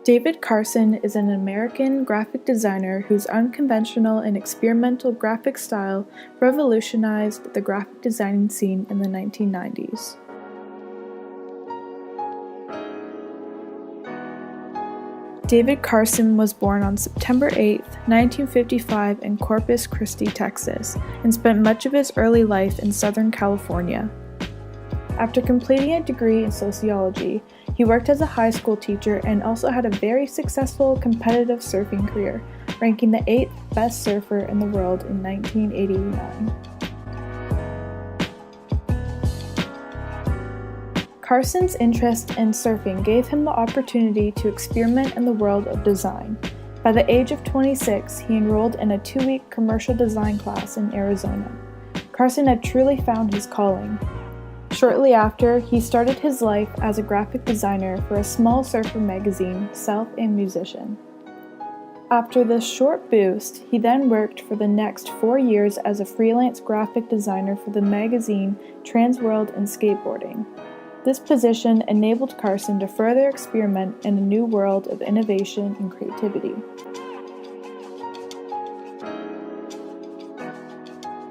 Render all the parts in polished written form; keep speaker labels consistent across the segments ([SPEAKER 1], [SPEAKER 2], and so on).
[SPEAKER 1] David Carson is an American graphic designer whose unconventional and experimental graphic style revolutionized the graphic designing scene in the 1990s. David Carson was born on September 8, 1955 in Corpus Christi, Texas, and spent much of his early life in Southern California. After completing a degree in sociology, he worked as a high school teacher and also had a very successful competitive surfing career, ranking the 8th best surfer in the world in 1989. Carson's interest in surfing gave him the opportunity to experiment in the world of design. By the age of 26, he enrolled in a 2-week commercial design class in Arizona. Carson had truly found his calling. Shortly after, he started his life as a graphic designer for a small surfer magazine, Self and Musician. After this short boost, he then worked for the next 4 years as a freelance graphic designer for the magazine Transworld and Skateboarding. This position enabled Carson to further experiment in a new world of innovation and creativity.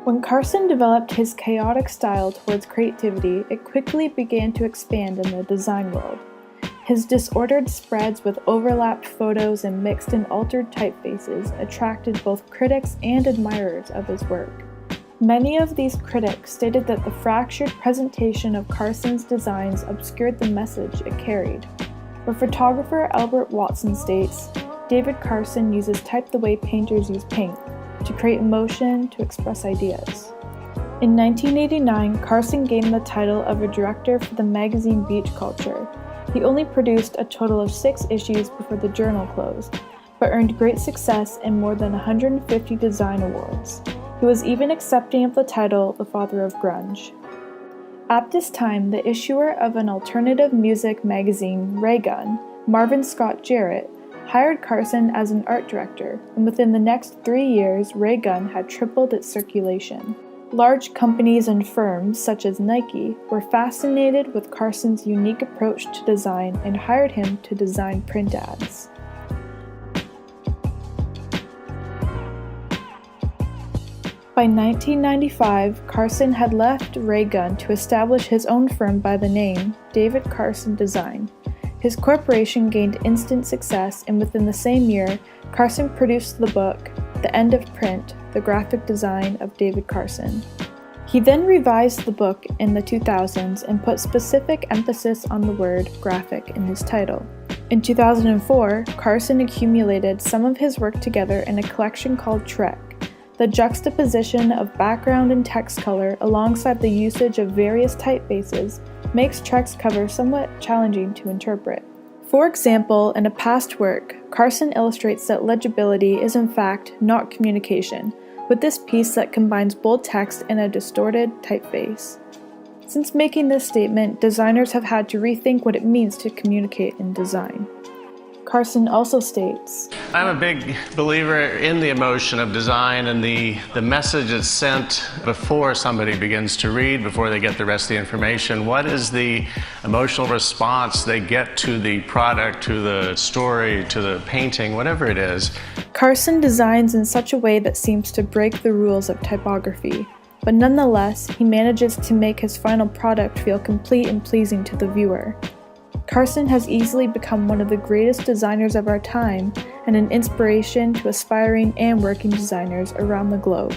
[SPEAKER 1] When Carson developed his chaotic style towards creativity, it quickly began to expand in the design world. His disordered spreads with overlapped photos and mixed and altered typefaces attracted both critics and admirers of his work. Many of these critics stated that the fractured presentation of Carson's designs obscured the message it carried. But photographer Albert Watson states, David Carson uses type the way painters use paint, to create emotion, to express ideas. In 1989, Carson gained the title of a director for the magazine Beach Culture. He only produced a total of 6 issues before the journal closed, but earned great success and more than 150 design awards. He was even accepting of the title the father of grunge. At this time, the issuer of an alternative music magazine, Raygun, Marvin Scott Jarrett, hired Carson as an art director, and within the next 3 years, Raygun had tripled its circulation. Large companies and firms, such as Nike, were fascinated with Carson's unique approach to design and hired him to design print ads. By 1995, Carson had left Raygun to establish his own firm by the name David Carson Design. His corporation gained instant success, and within the same year, Carson produced the book, The End of Print, The Graphic Design of David Carson. He then revised the book in the 2000s and put specific emphasis on the word graphic in his title. In 2004, Carson accumulated some of his work together in a collection called Trek. The juxtaposition of background and text color alongside the usage of various typefaces makes Trek's cover somewhat challenging to interpret. For example, in a past work, Carson illustrates that legibility is in fact not communication, with this piece that combines bold text and a distorted typeface. Since making this statement, designers have had to rethink what it means to communicate in design. Carson also states,
[SPEAKER 2] I'm a big believer in the emotion of design and the message that's sent before somebody begins to read, before they get the rest of the information. What is the emotional response they get to the product, to the story, to the painting, whatever it is?
[SPEAKER 1] Carson designs in such a way that seems to break the rules of typography, but nonetheless, he manages to make his final product feel complete and pleasing to the viewer. Carson has easily become one of the greatest designers of our time and an inspiration to aspiring and working designers around the globe.